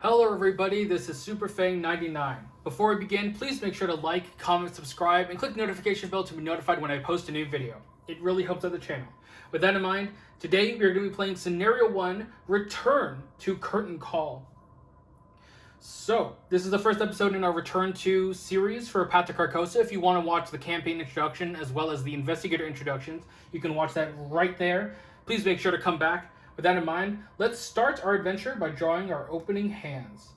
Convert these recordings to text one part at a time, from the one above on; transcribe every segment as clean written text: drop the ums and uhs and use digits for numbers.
Hello everybody, this is SuperFang99. Before we begin, please make sure to like, comment, subscribe, and click the notification bell to be notified when I post a new video. It really helps out the channel. With that in mind, today we are going to be playing Scenario 1, Return to Curtain Call. So, this is the first episode in our Return to series for Path to Carcosa. If you want to watch the campaign introduction as well as the investigator introductions, you can watch that right there. Please make sure to come back. With that in mind, let's start our adventure by drawing our opening hands.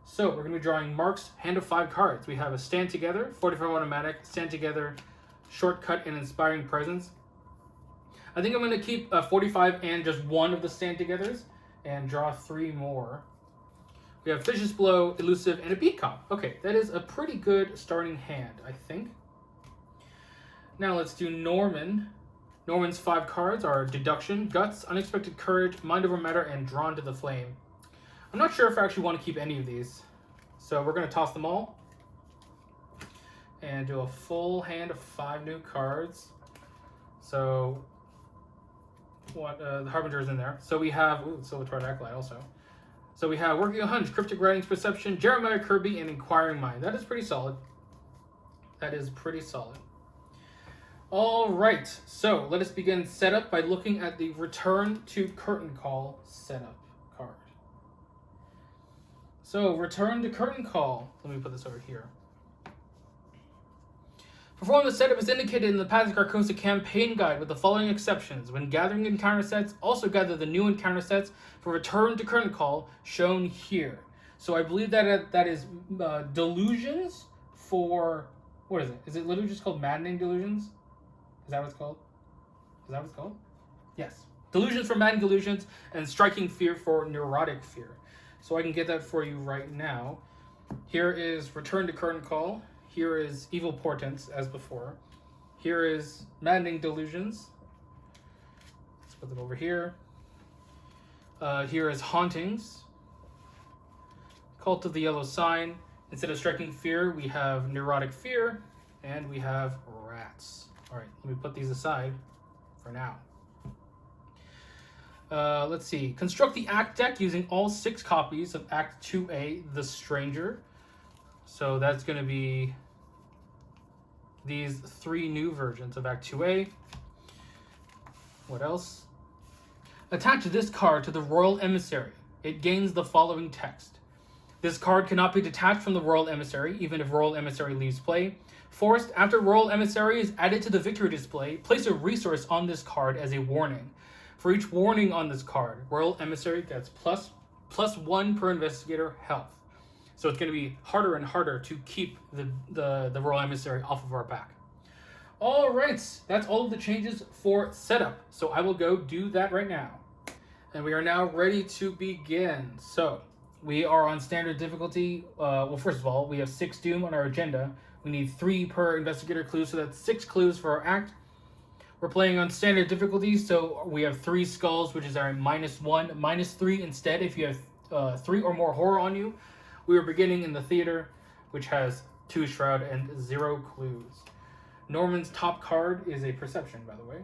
So we're going to be drawing Mark's hand of 5 cards. We have a Stand Together, 45 automatic, Stand Together, Shortcut, and Inspiring Presence. I think I'm going to keep 45 and just one of the Stand Togethers and draw 3 more. We have Vicious Blow, Elusive, and a Beat Cop. Okay, that is a pretty good starting hand, I think. Now let's do Norman. Norman's 5 cards are Deduction, Guts, Unexpected Courage, Mind Over Matter, and Drawn to the Flame. I'm not sure if I actually want to keep any of these. So we're going to toss them all. And do a full hand of 5 new cards. So, the Harbinger is in there. So we have, Silver-Twilight Acolyte also. So we have Working a Hunch, Cryptic Writings, Perception, Jeremiah Kirby, and Inquiring Mind. That is pretty solid. That is pretty solid. Alright, so let us begin setup by looking at the Return to Curtain Call setup card. So, Return to Curtain Call. Let me put this over here. Perform the setup as indicated in the Path to Carcosa campaign guide with the following exceptions. When gathering encounter sets, also gather the new encounter sets for Return to Curtain Call shown here. So I believe that is Delusions for, what is it? Is it literally just called Maddening Delusions? Is that what it's called? Is that what it's called? Yes. Delusions for Maddening Delusions and Striking Fear for Neurotic Fear. So I can get that for you right now. Here is Return to Curtain Call. Here is Evil Portents, as before. Here is Maddening Delusions. Let's put them over here. Here is Hauntings. Cult of the Yellow Sign. Instead of Striking Fear, we have Neurotic Fear. And we have Rats. All right, let me put these aside for now. Let's see. Construct the Act deck using all 6 copies of Act 2A, The Stranger. So that's going to be these 3 new versions of Act 2A. What else? Attach this card to the Royal Emissary. It gains the following text. This card cannot be detached from the Royal Emissary, even if Royal Emissary leaves play. Forced, after Royal Emissary is added to the victory display, place a resource on this card as a warning. For each warning on this card, Royal Emissary gets plus 1 per investigator health. So it's going to be harder and harder to keep the Royal Emissary off of our back. Alright, that's all of the changes for setup. So I will go do that right now. And we are now ready to begin. So we are on standard difficulty. Well, first of all, we have 6 Doom on our agenda. We need 3 per investigator clue, so that's 6 clues for our act. We're playing on standard difficulty, so we have 3 skulls, which is our -1, -3 instead if you have 3 or more horror on you. We are beginning in the theater, which has 2 shroud and 0 clues. Norman's top card is a perception, by the way.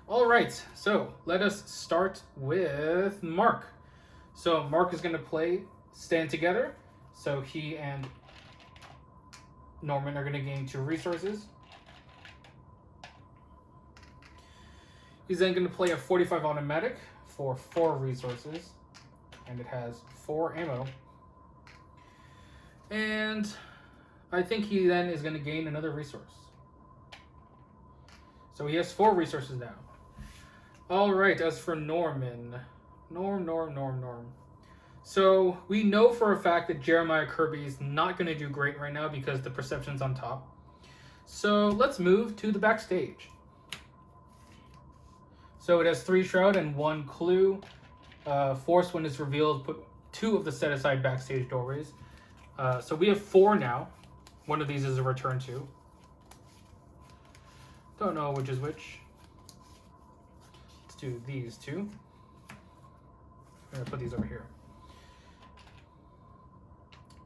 All right, so let us start with Mark. So Mark is going to play Stand Together. So he and Norman are going to gain 2 resources. He's then going to play a 45 automatic for 4 resources. And it has 4 ammo. And I think he then is going to gain another resource. So he has 4 resources now. Alright, as for Norman. Norm. So we know for a fact that Jeremiah Kirby is not going to do great right now because the perception's on top. So let's move to the backstage. So it has 3 shroud and 1 clue. Force, when it's revealed, put 2 of the set aside backstage doorways. So we have 4 now. One of these is a return to. Don't know which is which. Let's do these 2. I'm going to put these over here.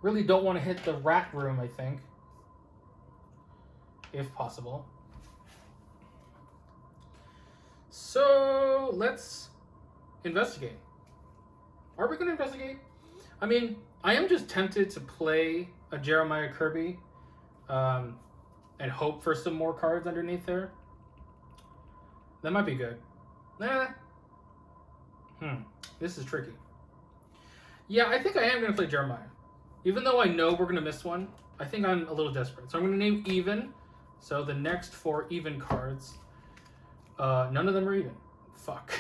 Really don't want to hit the rat room, I think. If possible. So let's investigate. Are we going to investigate? I mean, I am just tempted to play a Jeremiah Kirby and hope for some more cards underneath there. That might be good. This is tricky. Yeah, I think I am going to play Jeremiah. Even though I know we're going to miss one, I think I'm a little desperate. So I'm going to name even. So the next 4 even cards, none of them are even. Fuck.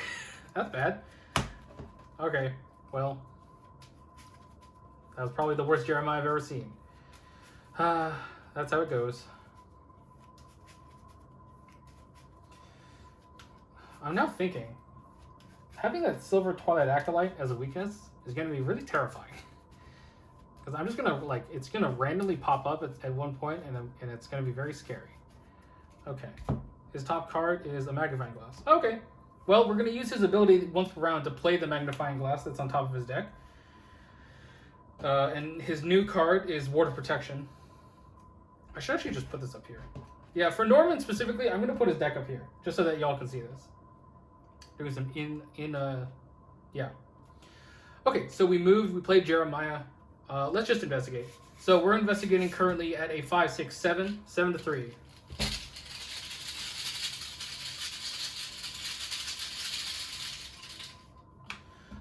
That's bad. Okay, well, that was probably the worst Jeremiah I've ever seen. That's how it goes. I'm now thinking, having that Silver Twilight Acolyte as a weakness is going to be really terrifying. Because I'm just going to, like, it's going to randomly pop up at one point, and it's going to be very scary. Okay. His top card is a Magnifying Glass. Okay. Well, we're going to use his ability once per round to play the Magnifying Glass that's on top of his deck. And his new card is Ward of Protection. I should actually just put this up here. Yeah, for Norman specifically, I'm going to put his deck up here, just so that y'all can see this. Doing some yeah. Okay, so we played Jeremiah. Let's just investigate. So we're investigating currently at a 5, 6, 7, 7 to 3.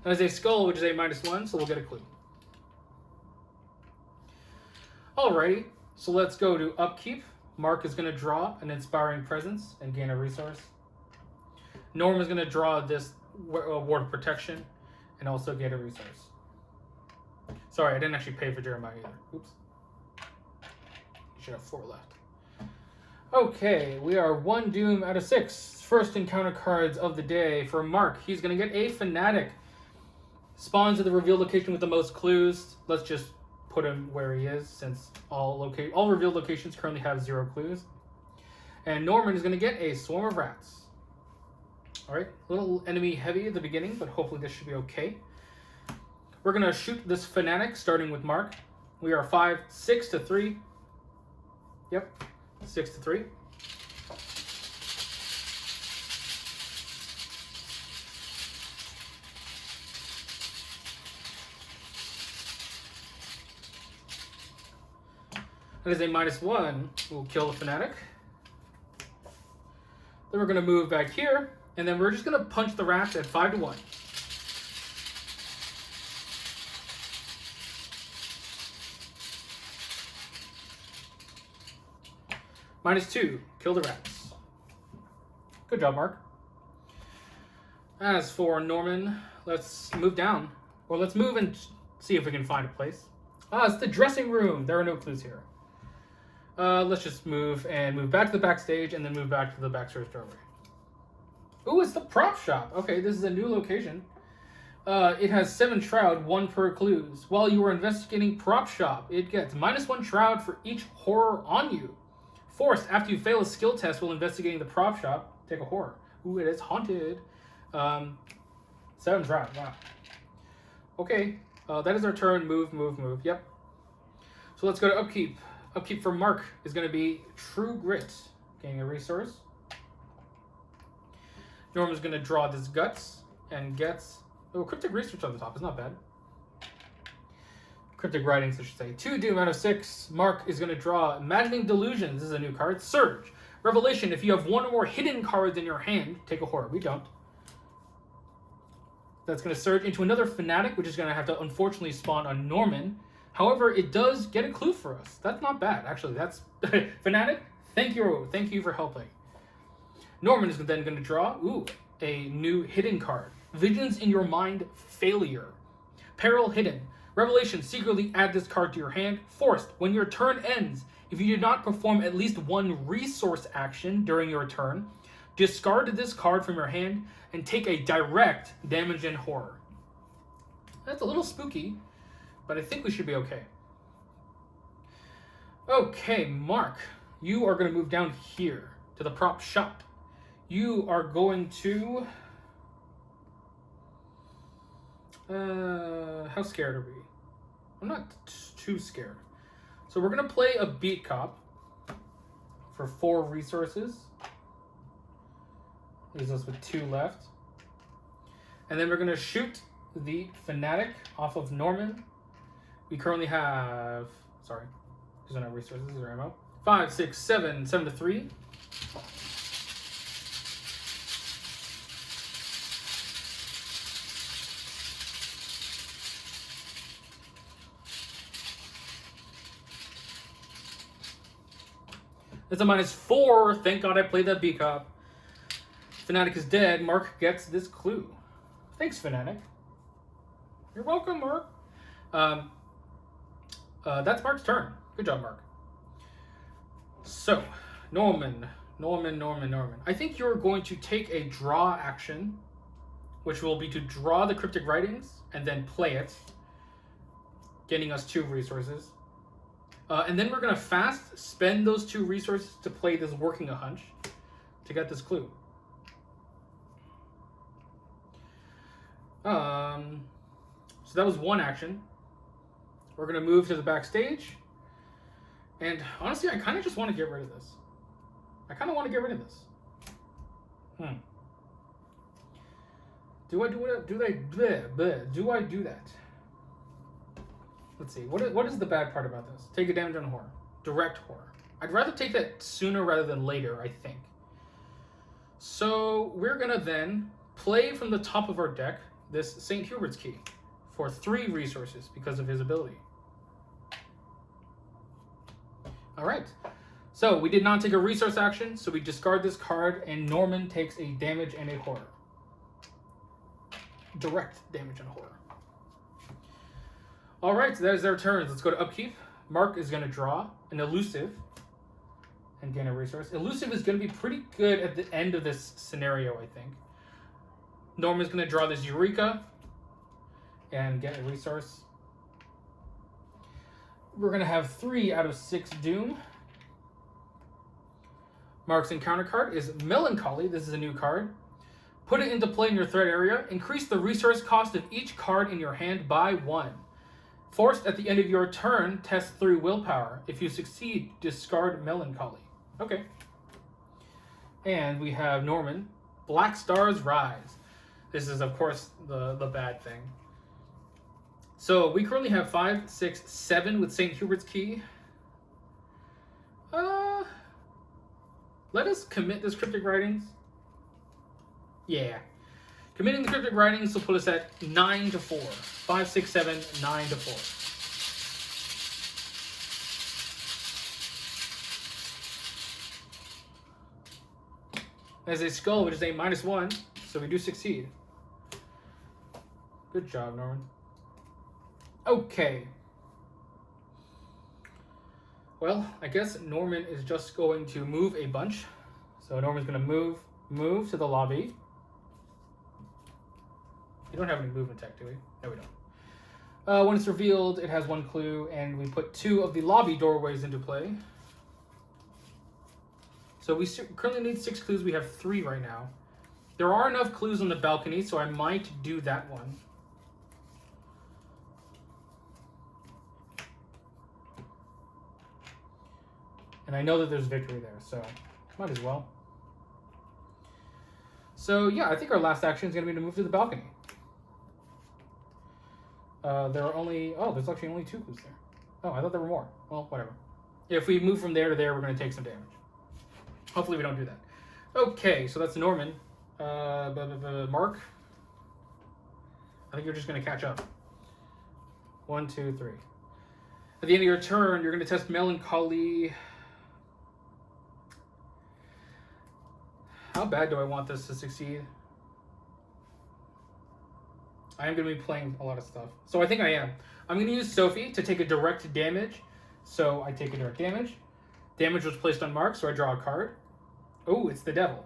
That is a skull, which is a -1, so we'll get a clue. Alrighty, so let's go to Upkeep. Mark is going to draw an Inspiring Presence and gain a resource. Norm is going to draw this Ward of Protection and also get a resource. Sorry, I didn't actually pay for Jeremiah either. Oops. You should have 4 left. Okay, we are 1 doom out of 6. First encounter cards of the day for Mark. He's going to get a Fanatic. Spawns at the reveal location with the most clues. Let's just put him where he is, since all revealed locations currently have 0 clues. And Norman is going to get a Swarm of Rats. Alright, a little enemy heavy at the beginning, but hopefully this should be okay. We're going to shoot this Fanatic, starting with Mark. We are 5, 6 to 3. Yep, 6 to 3. That is a -1. We'll kill the Fanatic. Then we're going to move back here, and then we're just going to punch the rats at 5 to 1. -2. Kill the rats. Good job, Mark. As for Norman, let's move down. Or let's move and see if we can find a place. It's the dressing room. There are no clues here. Let's just move back to the backstage and then move back to the backstairs doorway. Ooh, it's the prop shop. Okay, this is a new location. It has 7 shroud, 1 per clues. While you are investigating prop shop, it gets -1 shroud for each horror on you. Forced, after you fail a skill test while investigating the prop shop, take a horror. Ooh, it is haunted. 7 shroud, wow. Okay, that is our turn. Move. Yep. So let's go to Upkeep. Upkeep for Mark is going to be True Grit. Gaining a resource. Norman's going to draw this Guts and gets... Oh, Cryptic Research on the top is not bad. Cryptic Writings, I should say. 2 doom out of 6. Mark is going to draw Maddening Delusions. This is a new card. Surge. Revelation. If you have 1 or more hidden cards in your hand, take a horror. We don't. That's going to surge into another Fanatic, which is going to have to unfortunately spawn on Norman. However, it does get a clue for us. That's not bad, actually. That's Fanatic. Thank you for helping. Norman is then going to draw a new hidden card. Visions in Your Mind, Failure. Peril Hidden. Revelation. Secretly add this card to your hand. Forced. When your turn ends, if you did not perform at least 1 resource action during your turn, discard this card from your hand and take a direct damage and horror. That's a little spooky, but I think we should be okay. Okay, Mark, you are going to move down here to the prop shop. You are going to... how scared are we? I'm not too scared. So we're going to play a Beat Cop for 4 resources. Leaves us with 2 left. And then we're going to shoot the Fanatic off of Norman We currently have, sorry, these are not resources, these are ammo. 5, 6, 7, 7 to 3. It's a -4. Thank God I played that B cop. Fanatic is dead. Mark gets this clue. Thanks, Fanatic. You're welcome, Mark. That's Mark's turn. Good job, Mark. So, Norman. I think you're going to take a draw action, which will be to draw the cryptic writings and then play it, getting us 2 resources. And then we're going to fast spend those 2 resources to play this working a hunch to get this clue. So that was 1 action. We're going to move to the backstage. And honestly, I kind of just want to get rid of this. Do I do that? Let's see. What is the bad part about this? Take a damage on horror. Direct horror. I'd rather take that sooner rather than later, I think. So we're going to then play from the top of our deck this St. Hubert's key for 3 resources because of his ability. All right. So we did not take a resource action, so we discard this card, and Norman takes a damage and a horror. Direct damage and horror. All right, so that is their turns. Let's go to upkeep. Mark is going to draw an elusive and gain a resource. Elusive is going to be pretty good at the end of this scenario, I think. Norman's going to draw this Eureka and get a resource. We're going to have 3 out of 6 Doom. Mark's encounter card is Melancholy. This is a new card. Put it into play in your threat area. Increase the resource cost of each card in your hand by 1. Forced at the end of your turn, test 3 willpower. If you succeed, discard Melancholy. Okay. And we have Norman. Black Stars Rise. This is, of course, the bad thing. So we currently have 5, 6, 7 with St. Hubert's Key. Let us commit this Cryptic Writings. Yeah. Committing the Cryptic Writings will put us at 9 to 4. 5, 6, 7, 9 to 4. There's a skull, which is a -1, so we do succeed. Good job, Norman. Okay. Well, I guess Norman is just going to move a bunch. So Norman's going to move to the lobby. We don't have any movement tech, do we? No, we don't. When it's revealed, it has 1 clue, and we put 2 of the lobby doorways into play. So we currently need 6 clues. We have 3 right now. There are enough clues on the balcony, so I might do that one. And I know that there's victory there, so might as well. So yeah, I think our last action is going to be to move to the balcony. There are only... Oh, there's actually only 2 clues there. Oh, I thought there were more. Well, whatever. If we move from there to there, we're going to take some damage. Hopefully we don't do that. Okay, so that's Norman. Mark. I think you're just going to catch up. 1, 2, 3. At the end of your turn, you're going to test Melancholy. How bad do I want this to succeed? I am going to be playing a lot of stuff. So I think I am. I'm going to use Sophie to take a direct damage. So I take a direct damage. Damage was placed on Mark, so I draw a card. Oh, it's the devil.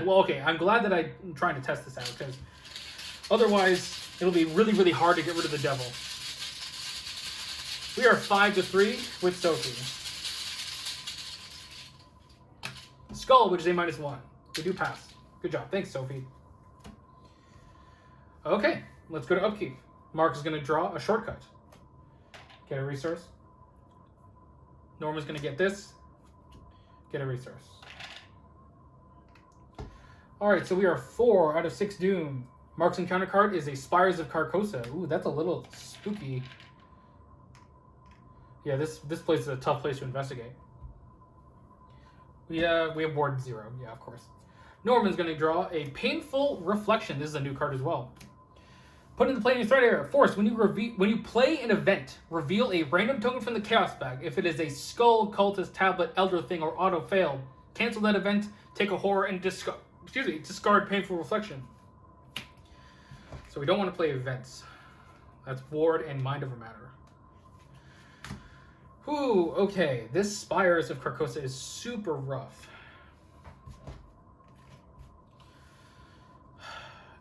Well, okay, I'm glad that I'm trying to test this out, because otherwise it'll be really, really hard to get rid of the devil. We are 5 to 3 with Sophie. Skull, which is a -1. We do pass. Good job. Thanks, Sophie. Okay, let's go to upkeep. Mark is going to draw a shortcut. Get a resource. Norman's going to get this. Get a resource. Alright, so we are 4 out of 6 Doom. Mark's encounter card is a Spires of Carcosa. Ooh, that's a little spooky. Yeah, this place is a tough place to investigate. We have ward 0. Yeah, of course. Norman's going to draw a Painful Reflection. This is a new card as well. Put into play in your threat area. Force, when you play an event, reveal a random token from the Chaos bag. If it is a Skull, Cultist, Tablet, Elder Thing, or Auto Fail, cancel that event, take a horror, and discard Painful Reflection. So we don't want to play events. That's Ward and Mind Over Matter. Ooh, okay. This Spires of Carcosa is super rough.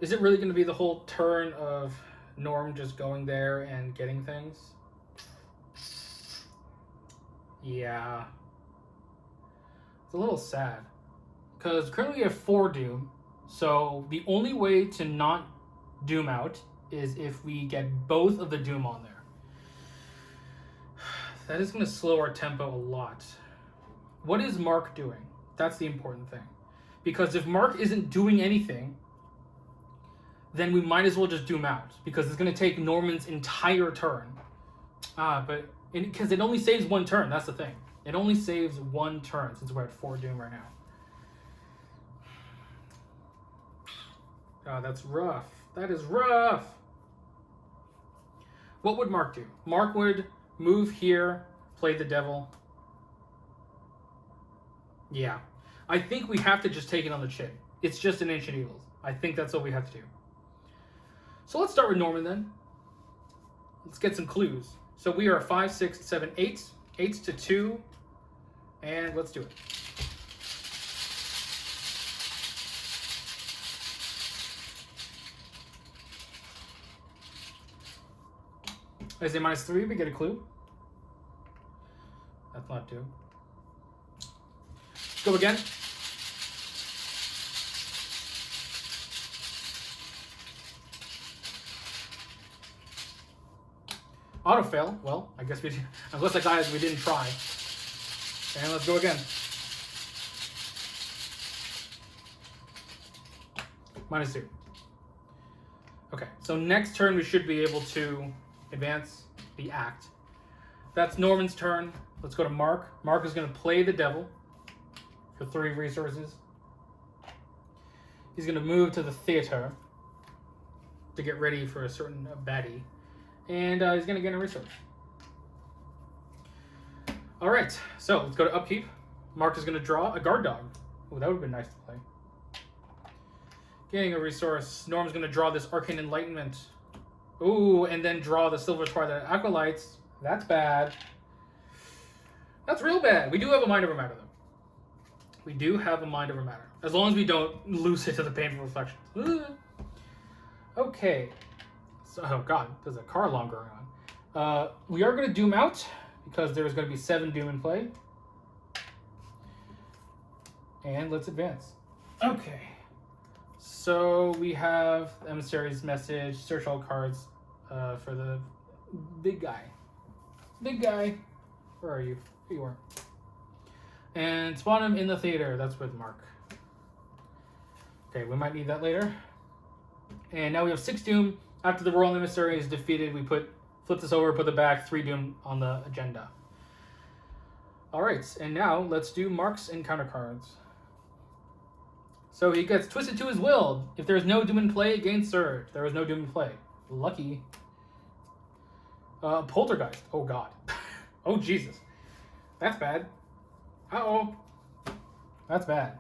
Is it really going to be the whole turn of Norm just going there and getting things? Yeah. It's a little sad. Because currently we have 4 Doom. So the only way to not Doom out is if we get both of the Doom on there. That is going to slow our tempo a lot. What is Mark doing? That's the important thing. Because if Mark isn't doing anything, then we might as well just Doom out, because it's going to take Norman's entire turn. But because it only saves 1 turn, that's the thing. It only saves 1 turn, since we're at 4 Doom right now. That's rough. That is rough. What would Mark do? Mark would move here, play the devil. Yeah. I think we have to just take it on the chin. It's just an Ancient Evils. I think that's what we have to do. So let's start with Norman then. Let's get some clues. So we are 5, 6, 7, 8. 8 to 2. And let's do it. I say -3, we get a clue. That's not 2. Let's go again. Auto fail. Well, I guess we did. Unless the guys we didn't try. And let's go again. -2. Okay, so next turn we should be able to advance the act. That's Norman's turn. Let's go to Mark. Mark is going to play the devil for 3 resources. He's going to move to the theater to get ready for a certain baddie. And he's going to get a resource. All right, so let's go to upkeep. Mark is going to draw a guard dog. Oh, that would have been nice to play. Getting a resource. Norm's going to draw this Arcane Enlightenment. Ooh, and then draw the Silver Twilight Acolytes. That's bad. That's real bad. We do have a Mind Over Matter, though. We do have a Mind Over Matter. As long as we don't lose it to the Painful Reflections. Okay. So, oh god, there's a car alarm going on. We are going to Doom out, because there's going to be 7 Doom in play. And let's advance. Okay. So we have Emissary's Message, search all cards for the big guy. Big guy. Where are you? Here you are. And spawn him in the theater. That's with Mark. Okay, we might need that later. And now we have 6 Doom. After the Royal Emissary is defeated, we flip this over, put it back, 3 Doom on the agenda. Alright, and now let's do Mark's encounter cards. So he gets Twisted to his will. If there is no Doom in play, gain Surge. There is no Doom in play. Lucky. Poltergeist. Oh god. Oh Jesus. That's bad. Uh-oh. That's bad.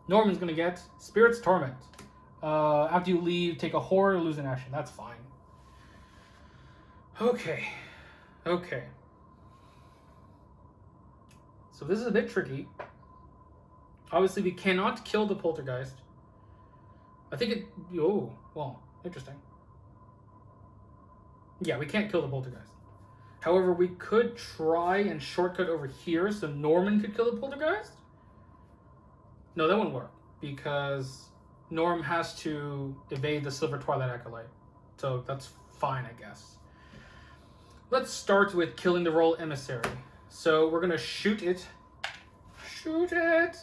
Norman's gonna get Spirit's Torment. After you leave, take a horror, lose an action. That's fine. Okay. Okay. So this is a bit tricky. Obviously, we cannot kill the Poltergeist. I think it... Oh, well, interesting. Yeah, we can't kill the Poltergeist. However, we could try and shortcut over here so Norman could kill the Poltergeist? No, that wouldn't work. Because Norm has to evade the Silver Twilight Acolyte. So that's fine, I guess. Let's start with killing the Royal Emissary. So we're going to shoot it. Shoot it!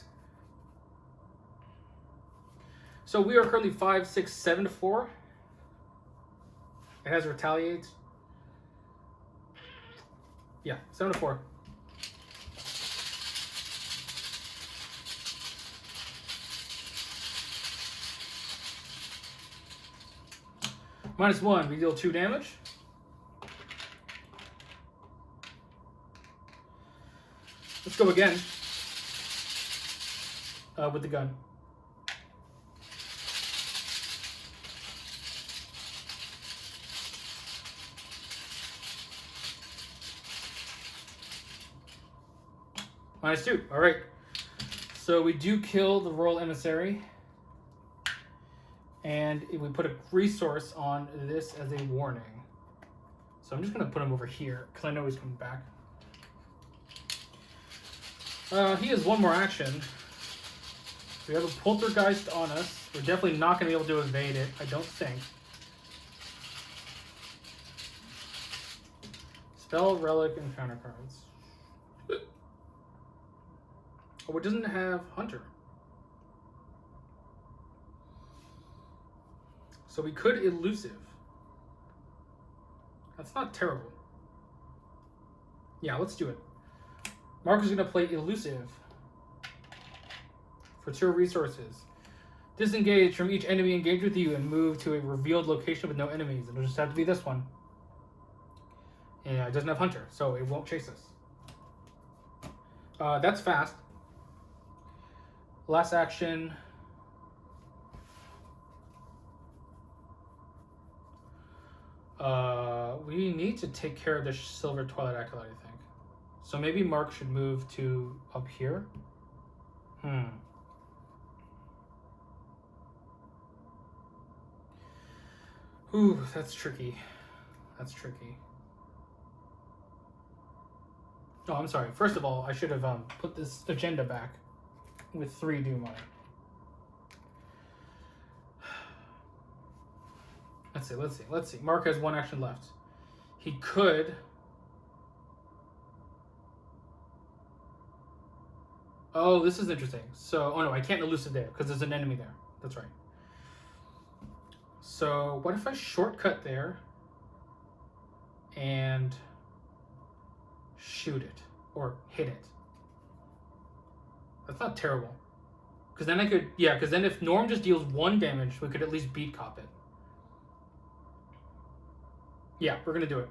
So we are currently 5, 6, 7 to 4. It has Retaliate. Yeah, 7 to 4. -1, we deal 2 damage. Let's go again with the gun. -2. All right. So we do kill the Royal Emissary. And we put a resource on this as a warning. So I'm just going to put him over here because I know he's coming back. He has 1 more action. We have a Poltergeist on us. We're definitely not going to be able to evade it, I don't think. Spell, Relic, and counter cards. Oh, it doesn't have Hunter. So we could Elusive. That's not terrible. Yeah, let's do it. Mark is going to play Elusive for 2 resources. Disengage from each enemy engaged with you and move to a revealed location with no enemies. It'll just have to be this one. Yeah, it doesn't have Hunter, so it won't chase us. That's fast. Last action. We need to take care of the Silver Twilight Acolyte, I think. So maybe Mark should move to up here. Ooh, that's tricky. That's tricky. Oh, I'm sorry. First of all, I should have put this agenda back with 3 Doom on it. Let's see. Mark has 1 action left. He could... Oh, this is interesting. So, oh no, I can't Elusive there because there's an enemy there. That's right. So, what if I shortcut there and shoot it or hit it? That's not terrible. Because then I could, yeah, because then if Norm just deals 1 damage, we could at least beat cop it. Yeah, we're going to do it.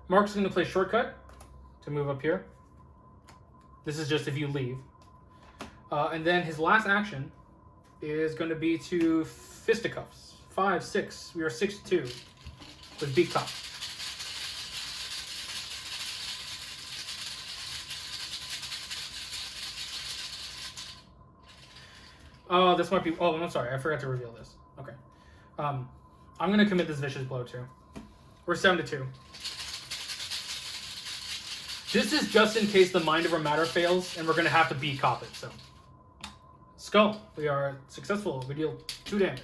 Mark's going to play shortcut to move up here. This is just if you leave. And then his last action is going to be to fisticuffs. 5, 6. We are 6-2 with beat cop. Oh, this might be... Oh, I'm sorry. I forgot to reveal this. Okay. I'm going to commit this vicious blow too. We're 7-2. This is just in case the Mind Over Matter fails, and we're going to have to beat cop it, so. Skull. We are successful. We deal 2 damage.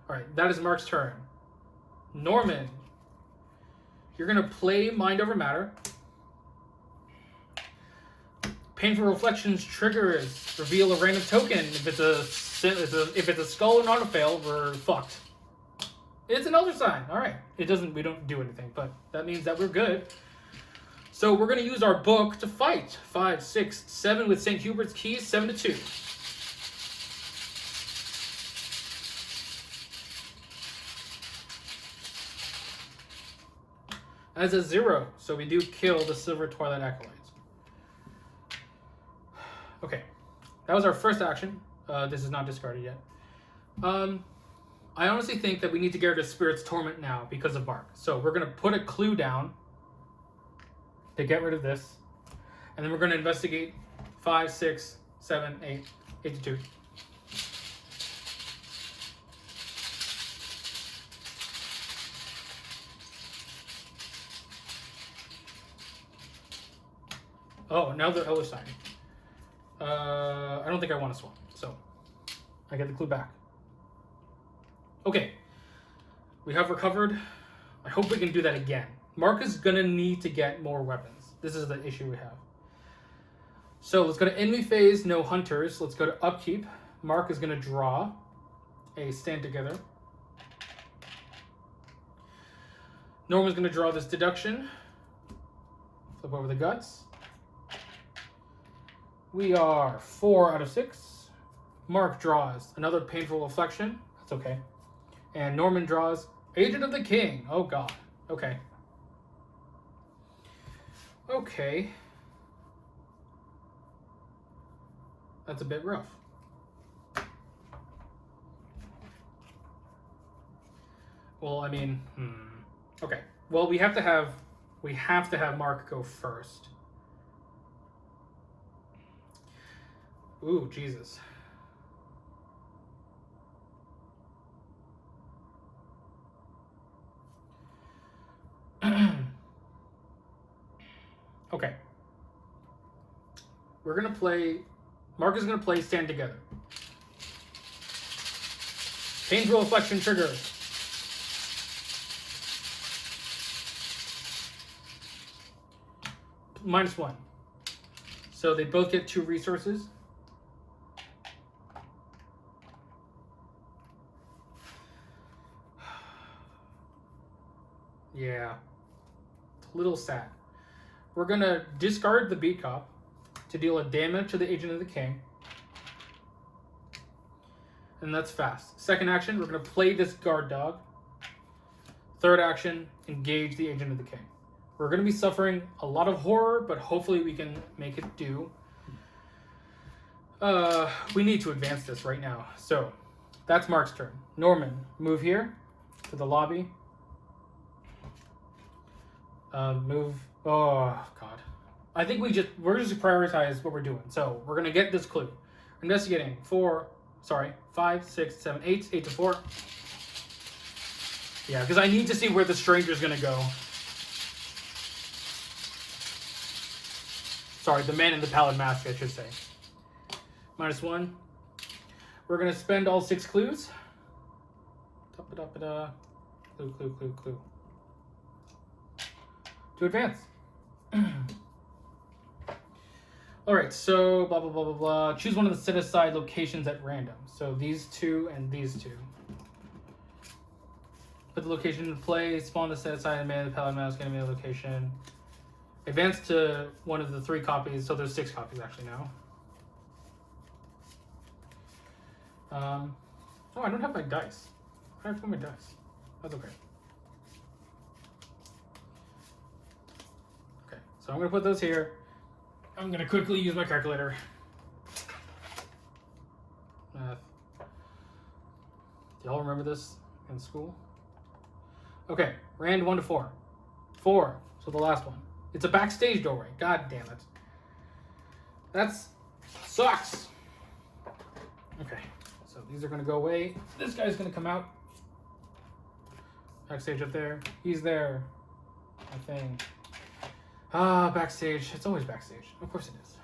Alright, that is Mark's turn. Norman. You're going to play Mind Over Matter. Painful Reflections triggers. Reveal a random token. If it's a skull and auto fail, we're fucked. It's an Elder Sign. All right. We don't do anything, but that means that we're good. So we're going to use our book to fight. 5, 6, 7 with St. Hubert's Keys, 7-2. As a 0, so we do kill the Silver Twilight Acolytes. Okay, that was our first action. This is not discarded yet. I honestly think that we need to get rid of Spirit's Torment now because of Mark. So we're going to put a clue down to get rid of this. And then we're going to investigate 5, 6, 7, 8, 8-2. Oh, now they're Elder Sign. I don't think I want to swap, so I get the clue back. Okay, we have recovered. I hope we can do that again. Mark is going to need to get more weapons. This is the issue we have. So let's go to enemy phase, no hunters. Let's go to upkeep. Mark is going to draw a stand together. Norman's going to draw this deduction. Flip over the guts. We are 4 out of 6. Mark draws another painful reflection. That's okay. And Norman draws Agent of the King. Oh, God. Okay. Okay. That's a bit rough. Well, I mean, okay. Well, we have to have Mark go first. Ooh, Jesus. Okay. We're gonna play. Mark is gonna play Stand Together. Painful reflection trigger. -1. So they both get 2 resources. Yeah. It's a little sad. We're going to discard the Beat Cop to deal a damage to the Agent of the King. And that's fast. Second action, we're going to play this Guard Dog. Third action, engage the Agent of the King. We're going to be suffering a lot of horror, but hopefully we can make it do. We need to advance this right now. So, that's Mark's turn. Norman, move here to the lobby. Move. Oh, God. I think we're just prioritize what we're doing. So, we're going to get this clue. Investigating 5, 6, 7, 8. 8 to 4. Yeah, because I need to see where the stranger's going to go. Sorry, the man in the pallid mask, I should say. -1. We're going to spend all 6 clues. Clue. To advance. Alright, so blah, blah, blah, blah, blah. Choose one of the set-aside locations at random. So these 2 and these 2. Put the location into play. Spawn the set-aside and man in the pallid mask. Enemy location. Advance to one of the 3 copies, so there's 6 copies actually now. Oh, I don't have my dice. I have my dice. That's okay. Okay, so I'm gonna put those here. I'm gonna quickly use my calculator. Math. Do y'all remember this in school? Okay, Rand 1 to 4. 4, so the last one. It's a backstage doorway. God damn it. That's sucks. Okay, so these are gonna go away. This guy's gonna come out. Backstage up there. He's there. I think. Backstage. It's always backstage. Of course it is.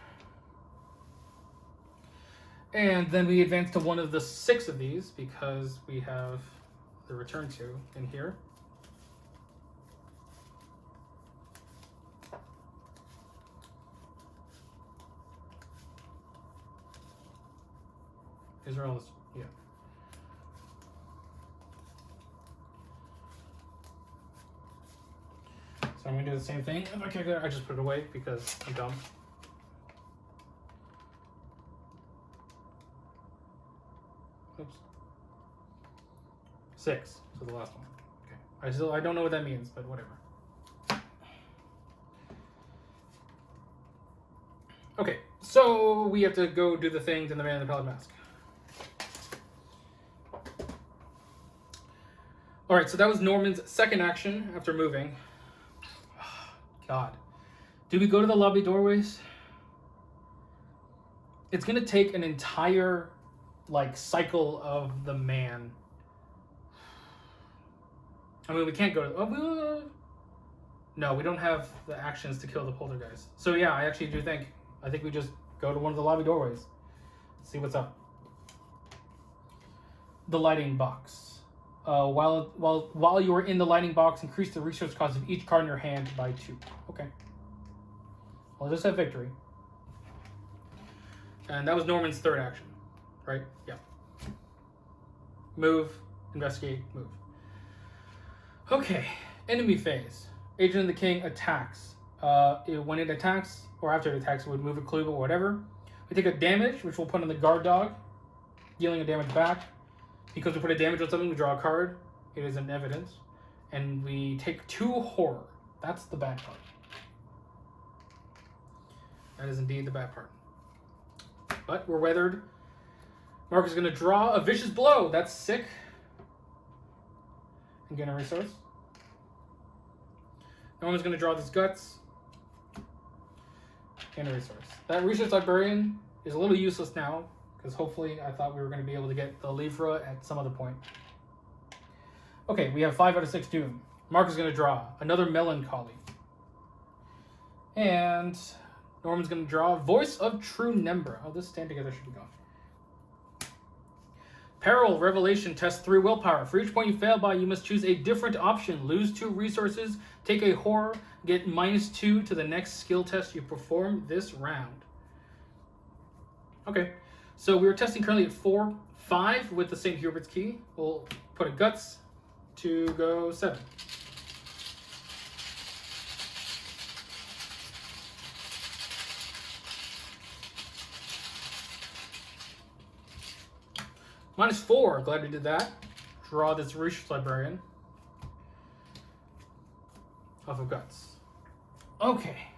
And then we advance to one of the 6 of these because we have the return to in here. Israel is, yeah. So I'm going to do the same thing. Okay, I just put it away because I'm dumb. Oops. 6, so the last one. Okay. I don't know what that means, but whatever. Okay, so we have to go do the things in the man in the pallid mask. Alright, so that was Norman's second action after moving. God. Do we go to the lobby doorways? It's going to take an entire, cycle of the man. I mean, we can't go to... no, we don't have the actions to kill the poltergeist. So yeah, I actually do think... I think we just go to one of the lobby doorways. See what's up. The lighting box. While you are in the lighting box, increase the resource cost of each card in your hand by 2. Okay. Well, just have victory. And that was Norman's third action, right? Yeah. Move, investigate, move. Okay. Enemy phase. Agent of the King attacks. When it attacks, or after it attacks, it would move a clue or whatever. We take a damage, which we'll put on the guard dog, dealing a damage back. Because we put a damage on something, we draw a card. It is in evidence. And we take 2 horror. That's the bad part. That is indeed the bad part. But we're weathered. Mark is going to draw a vicious blow. That's sick. And get a resource. Norman's going to draw this guts. And a resource. That research librarian is a little useless now, because hopefully I thought we were going to be able to get the Livra at some other point. Okay, we have 5 out of 6 Doom. Mark is going to draw another Melancholy. And Norman's going to draw Voice of True Number. Oh, this stand together should be gone. Peril Revelation test 3 willpower. For each point you fail by, you must choose a different option. Lose 2 resources, take a horror, get -2 to the next skill test you perform this round. Okay, so we're testing currently at 4, 5 with the St. Hubert's key. We'll put a guts to go 7. -4, glad we did that. Draw this research librarian. Off of guts. Okay.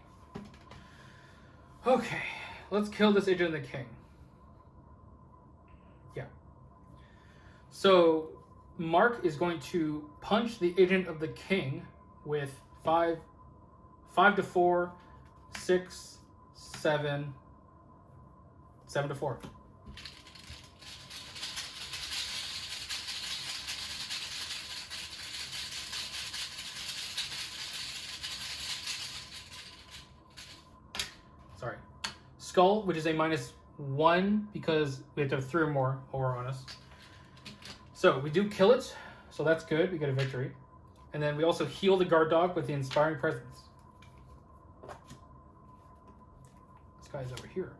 Okay, let's kill this Agent of the King. Yeah. So, Mark is going to punch the Agent of the King with 5 to 4, 6, 7, 7 to 4. Sorry. Skull, which is a -1 because we have to have 3 or more horror on us. So we do kill it, so that's good. We get a victory. And then we also heal the guard dog with the Inspiring Presence. This guy's over here.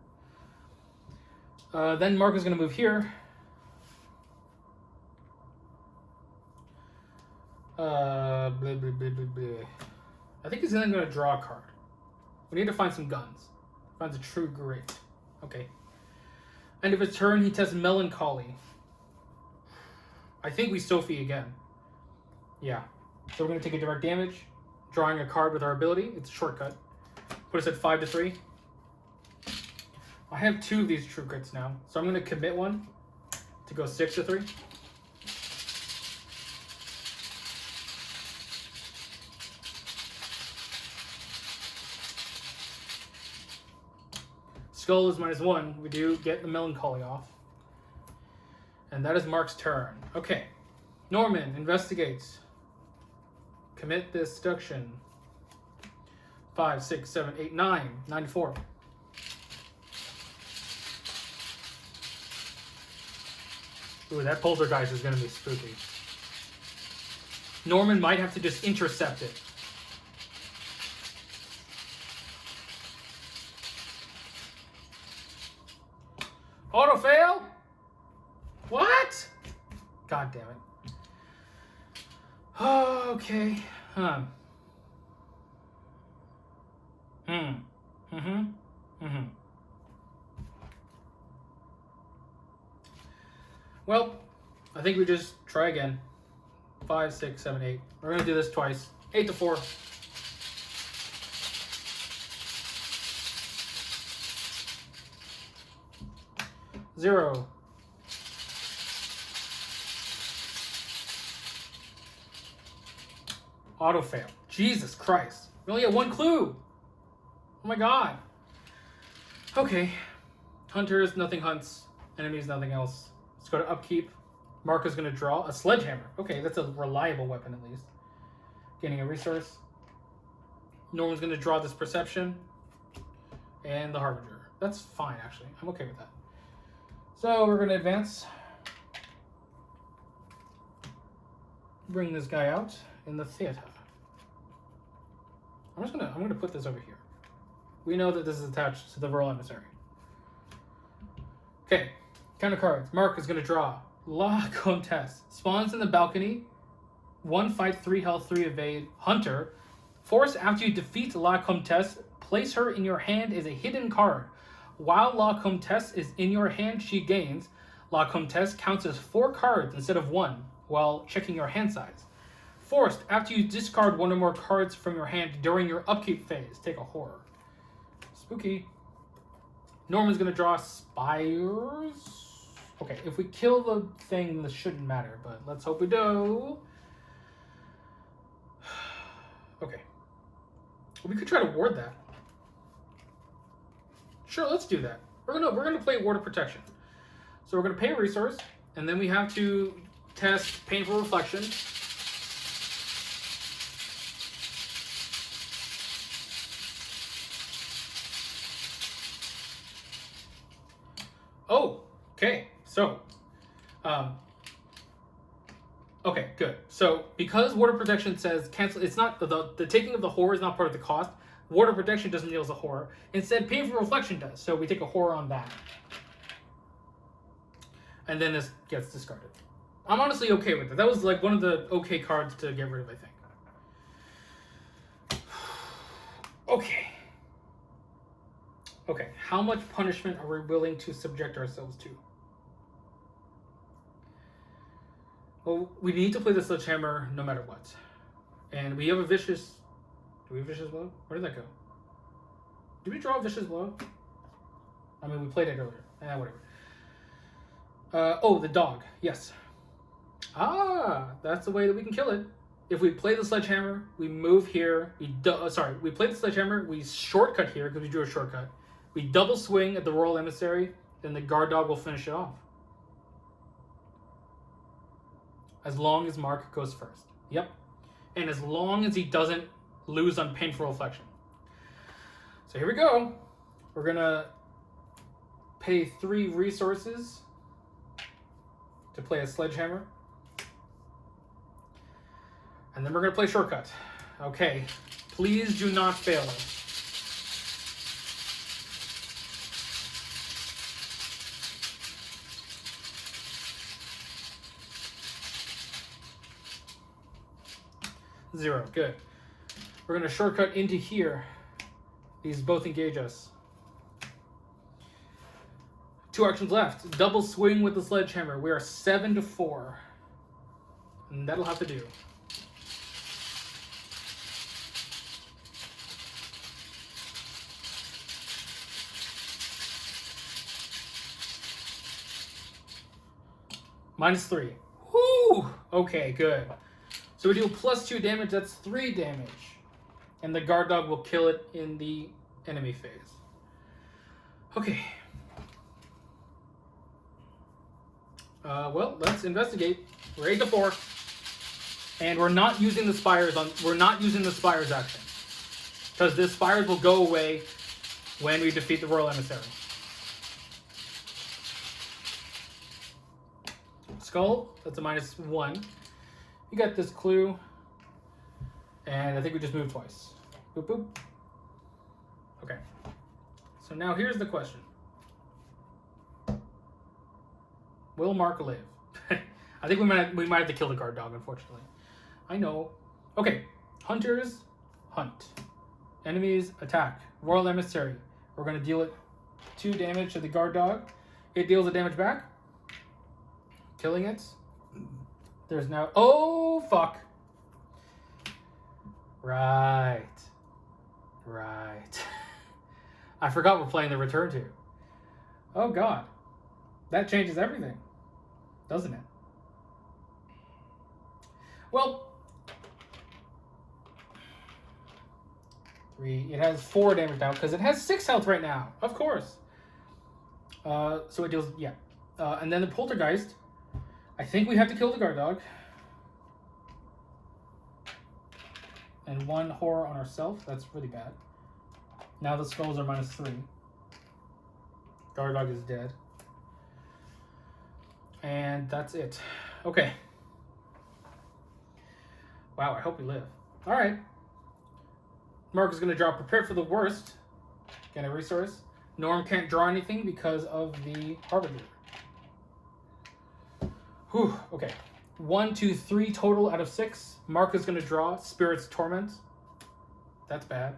Then Mark is going to move here. Blah, blah, blah, blah, blah. I think he's then going to draw a card. We need to find some guns. Finds a true great. Okay. End of his turn, he tests Melancholy. I think we Sophie again. Yeah. So we're going to take a direct damage, drawing a card with our ability. It's a shortcut. Put us at 5 to 3. I have 2 of these true crits now, so I'm going to commit one to go 6 to 3. Skull is -1. We do get the Melancholy off. And that is Mark's turn. Okay. Norman investigates. Commit this deduction. 5, 6, 7, 8, 9. 9 to 4. Ooh, that poltergeist is going to be spooky. Norman might have to just intercept it. Auto fail? What? God damn it. Oh, okay. Well, I think we just try again. 5, 6, 7, 8. We're gonna do this twice. 8 to 4. Zero. Auto fail. Jesus Christ. We only have 1 clue. Oh my god. Okay. Hunters, nothing hunts. Enemies, nothing else. Let's go to upkeep. Mark is going to draw a sledgehammer. Okay, that's a reliable weapon at least. Gaining a resource. Norman's going to draw this perception. And the Harbinger. That's fine, actually. I'm okay with that. So we're going to advance. Bring this guy out in the theater. I'm gonna put this over here. We know that this is attached to the Royal Emissary. Okay, counter cards. Mark is gonna draw La Comtesse. Spawns in the balcony 1 fight, 3 health, 3 evade. Hunter. Force, after you defeat La Comtesse, place her in your hand as a hidden card. While La Comtesse is in your hand, she gains. La Comtesse counts as 4 cards instead of 1 while checking your hand size. Forced, after you discard 1 or more cards from your hand during your upkeep phase, take a horror. Spooky. Norman's going to draw Spires. Okay, if we kill the thing, this shouldn't matter, but let's hope we do. Okay. We could try to ward that. Sure, let's do that. We're gonna play Ward of Protection. So we're gonna pay a resource, and then we have to test Painful Reflection. Oh, okay. So, okay, good. So because Ward of Protection says cancel, it's not the taking of the horror is not part of the cost. Ward of Protection doesn't deal with a horror. Instead, Painful Reflection does. So we take a horror on that. And then this gets discarded. I'm honestly okay with it. That was like one of the okay cards to get rid of, I think. Okay. Okay, how much punishment are we willing to subject ourselves to? Well, we need to play the Sledgehammer no matter what. And we have a Vicious... Do we have Vicious Blow? Where did that go? Did we draw a Vicious Blow? I mean, we played it earlier. Whatever. Oh, the dog. Yes. Ah, that's the way that we can kill it. If we play the Sledgehammer, we move here. We play the Sledgehammer, we shortcut here because we drew a shortcut. We double swing at the Royal Emissary, then the guard dog will finish it off. As long as Mark goes first. Yep. And as long as he doesn't lose on Painful Reflection. So here we go. We're going to pay 3 resources to play a Sledgehammer. And then we're going to play shortcut. Okay. Please do not fail us. Zero. Good. We're going to shortcut into here. These both engage us. 2 actions left. Double swing with the Sledgehammer. We are 7-4. And that'll have to do. -3. Whoo! Okay, good. So we do +2 damage, that's 3 damage. And the guard dog will kill it in the enemy phase. Okay. Well, let's investigate. We're 8-4. And we're not using the spires action. Because the spires will go away when we defeat the Royal Emissary. Skull, that's a -1. You got this clue. And I think we just moved twice. Boop, boop. Okay. So now here's the question. Will Mark live? I think we might have to kill the guard dog, unfortunately. I know. Okay. Hunters, hunt. Enemies, attack. Royal Emissary. We're going to deal it 2 damage to the guard dog. It deals the damage back. Killing it. There's now... Oh, fuck. Right. Right. I forgot we're playing the return to. Oh, God. That changes everything. Doesn't it? Well... 3. It has 4 damage now because it has 6 health right now. Of course. So it deals... Yeah. And then the Poltergeist... I think we have to kill the guard dog. And 1 horror on ourselves. That's really bad. Now the skulls are -3. Guard dog is dead. And that's it. Okay. Wow, I hope we live. Alright. Mark is going to draw Prepare for the Worst. Get a resource. Norm can't draw anything because of the Harbinger. Whew, okay. 1, 2, 3 total out of 6. Mark is going to draw Spirit's Torment. That's bad.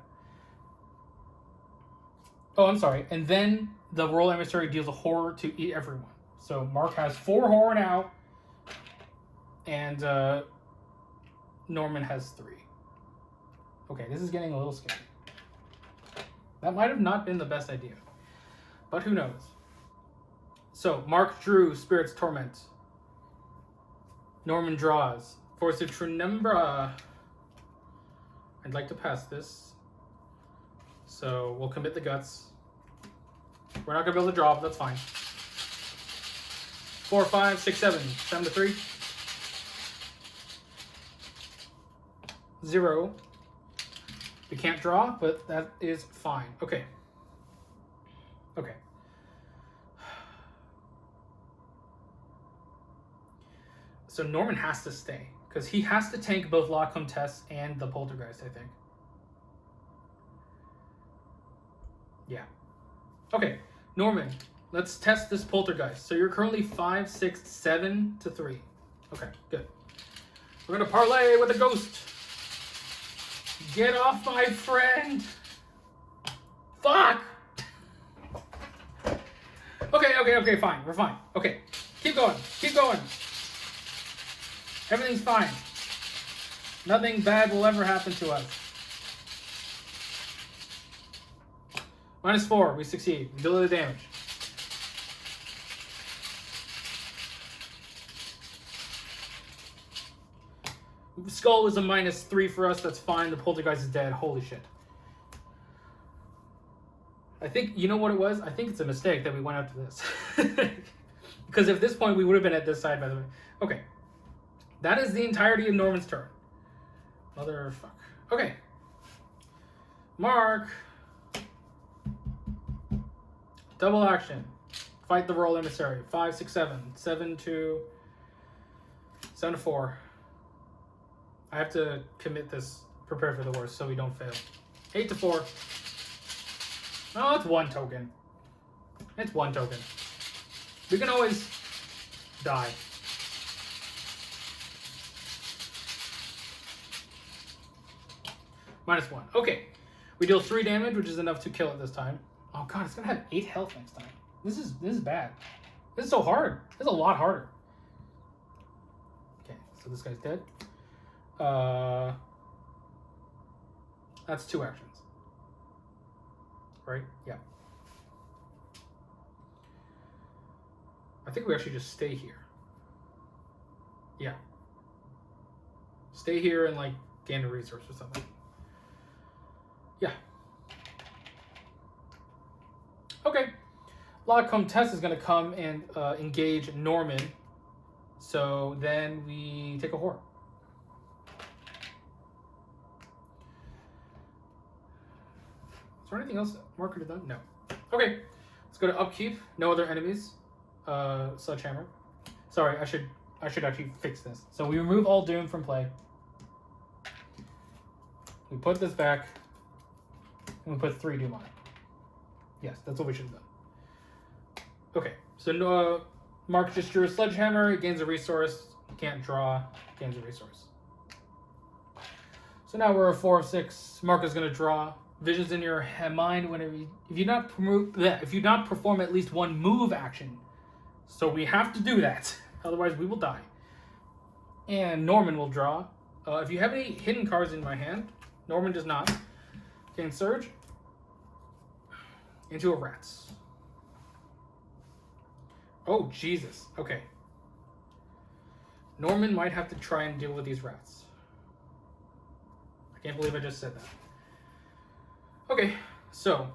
Oh, I'm sorry. And then the Royal Emissary deals a horror to eat everyone. So Mark has 4 horror now. And Norman has 3. Okay, this is getting a little scary. That might have not been the best idea. But who knows? So, Mark drew Spirit's Torment. Norman draws Force of Trunumbra. I'd like to pass this. So, we'll commit the guts. We're not going to be able to draw, but that's fine. 4, 5, 6, 7. 7 to 3. 0. We can't draw, but that is fine. Okay. Okay. So Norman has to stay, because he has to tank both La Comtesse and the Poltergeist, I think. Yeah. Okay, Norman, let's test this Poltergeist. So you're currently 5, 6, 7 to 3. Okay, good. We're going to parlay with a ghost. Get off my friend. Fuck. Okay, fine. We're fine. Okay, keep going. Keep going. Everything's fine. Nothing bad will ever happen to us. -4. We succeed. We deal the damage. Skull was a -3 for us. That's fine. The Poltergeist is dead. Holy shit. I think, you know what it was? I think it's a mistake that we went after this. Because at this point, we would have been at this side, by the way. Okay. That is the entirety of Norman's turn. Motherfuck. Okay. Mark. Double action. Fight the Royal Emissary. 5, 6, 7. 7 to 4. I have to commit this, prepare for the worst, so we don't fail. 8 to 4. Oh, it's 1 token. It's 1 token. We can always die. -1. Okay. We deal 3 damage, which is enough to kill it this time. Oh god, it's gonna have 8 health next time. This is bad. This is so hard. This is a lot harder. Okay, so this guy's dead. That's 2 actions. Right? Yeah. I think we actually just stay here. Yeah. Stay here and like gain a resource or something. Yeah. Okay. La Comtesse is going to come and engage Norman. So then we take a horror. Is there anything else Mark could have done? No. Okay. Let's go to upkeep. No other enemies. Sledgehammer. Sorry, I should actually fix this. So we remove all doom from play. We put this back. And we put 3 doom on it. Yes, that's what we should have done. Okay, so Mark just drew a sledgehammer. He gains a resource. Can't draw. Gains a resource. So now we're a 4 of 6. Mark is going to draw. Visions in your mind whenever if you not perform at least 1 move action. So we have to do that. Otherwise, we will die. And Norman will draw. If you have any hidden cards in my hand, Norman does not. Gain Surge into a Rats. Oh, Jesus. Okay. Norman might have to try and deal with these rats. I can't believe I just said that. Okay, so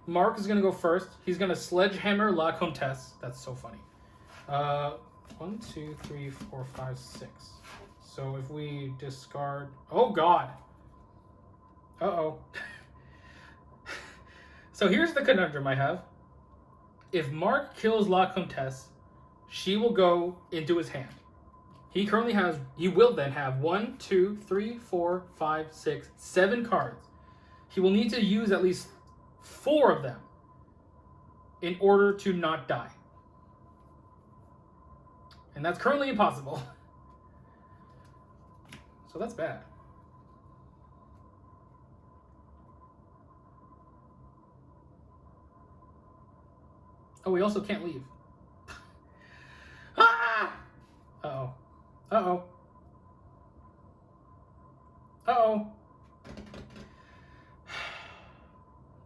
Mark is going to go first. He's going to sledgehammer La Comtesse. That's so funny. 1, 2, 3, 4, 5, 6. So if we discard... Oh, God. Uh-oh. So here's the conundrum I have. If Mark kills La Comtesse, she will go into his hand. He will then have 1, 2, 3, 4, 5, 6, 7 cards. He will need to use at least 4 of them in order to not die. And that's currently impossible. So that's bad. Oh, we also can't leave. Ah! Uh-oh. Uh-oh. Uh-oh.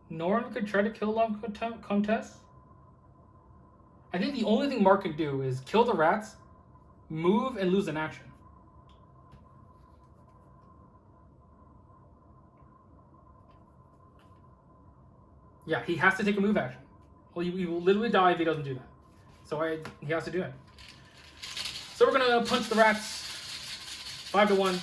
Norm could try to kill Love Comtesse. I think the only thing Mark can do is kill the rats, move, and lose an action. Yeah, he has to take a move action. Well, he will literally die if he doesn't do that. So he has to do it. So we're going to punch the rats. 5-1.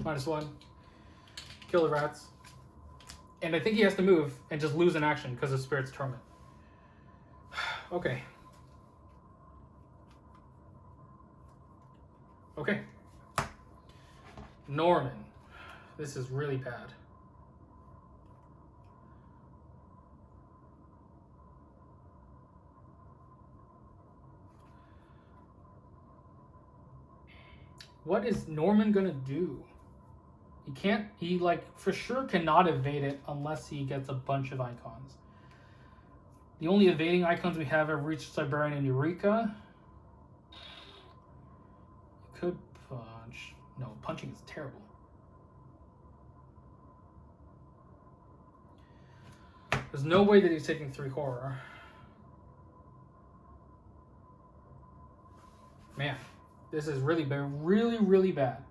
-1. Kill the rats. And I think he has to move and just lose an action because of Spirit's Torment. Okay. Okay. Norman. This is really bad. What is Norman gonna do? He like for sure cannot evade it unless he gets a bunch of icons. The only evading icons we have are Reach, Siberian, and Eureka. Could punch. No, punching is terrible. There's no way that he's taking 3 horror. Man, this is really bad. Really, really bad.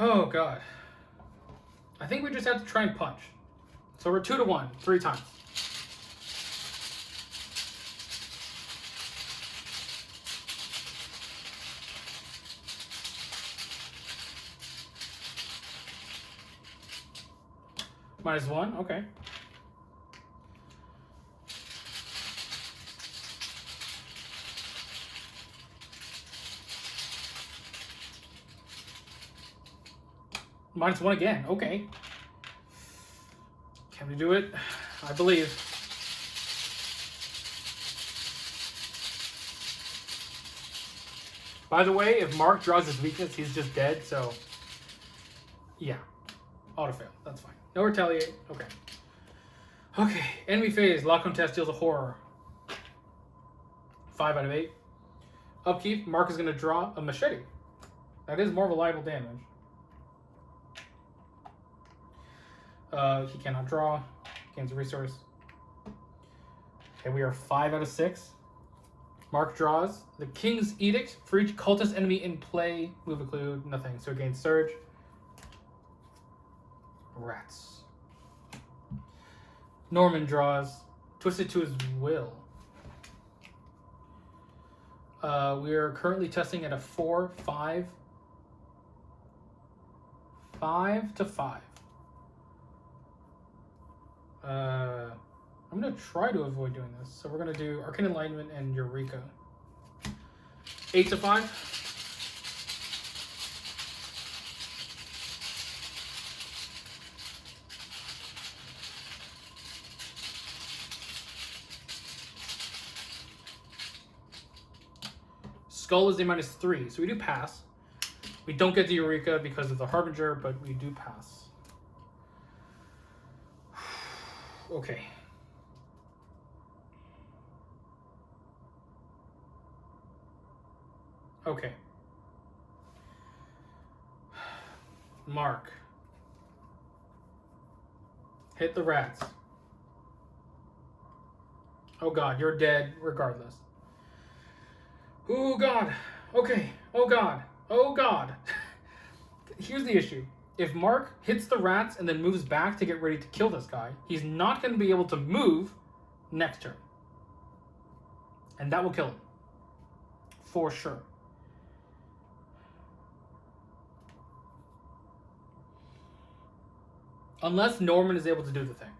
Oh, God. I think we just have to try and punch. So we're 2-1, 3 times. -1, okay. -1 again, okay. Can we do it? I believe. By the way, if Mark draws his weakness, he's just dead, so yeah. Auto fail, that's fine. No retaliate, okay. Okay, enemy phase, La Comtesse deals a horror. 5 out of 8. Upkeep, Mark is gonna draw a machete. That is more reliable damage. He cannot draw, gains a resource. Okay, we are 5 out of 6. Mark draws. The King's Edict, for each cultist enemy in play, move a clue, nothing. So it gains Surge. Rats. Norman draws. Twisted to his will. We are currently testing at a 4-5. 5 to 5. I'm going to try to avoid doing this. So we're going to do Arcane Enlightenment and Eureka. 8 to 5. Skull is a -3, so we do pass. We don't get the Eureka because of the Harbinger, but we do pass. Okay. Okay. Mark. Hit the rats. Oh God, you're dead regardless. Oh God. Okay. Oh God. Oh God. Here's the issue. If Mark hits the rats and then moves back to get ready to kill this guy, he's not going to be able to move next turn. And that will kill him. For sure. Unless Norman is able to do the thing.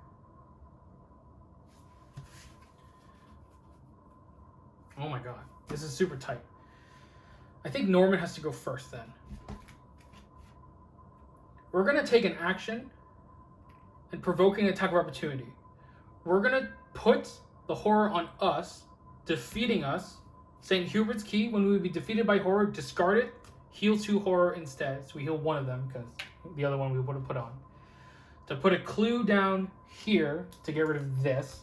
Oh my God. This is super tight. I think Norman has to go first then. we're going to take an action and provoking an attack of opportunity. We're going to put the horror on us, defeating us. St. Hubert's Key, when we would be defeated by horror, discard it, heal 2 horror instead. So we heal 1 of them because the other one we would have put on. To put a clue down here to get rid of this.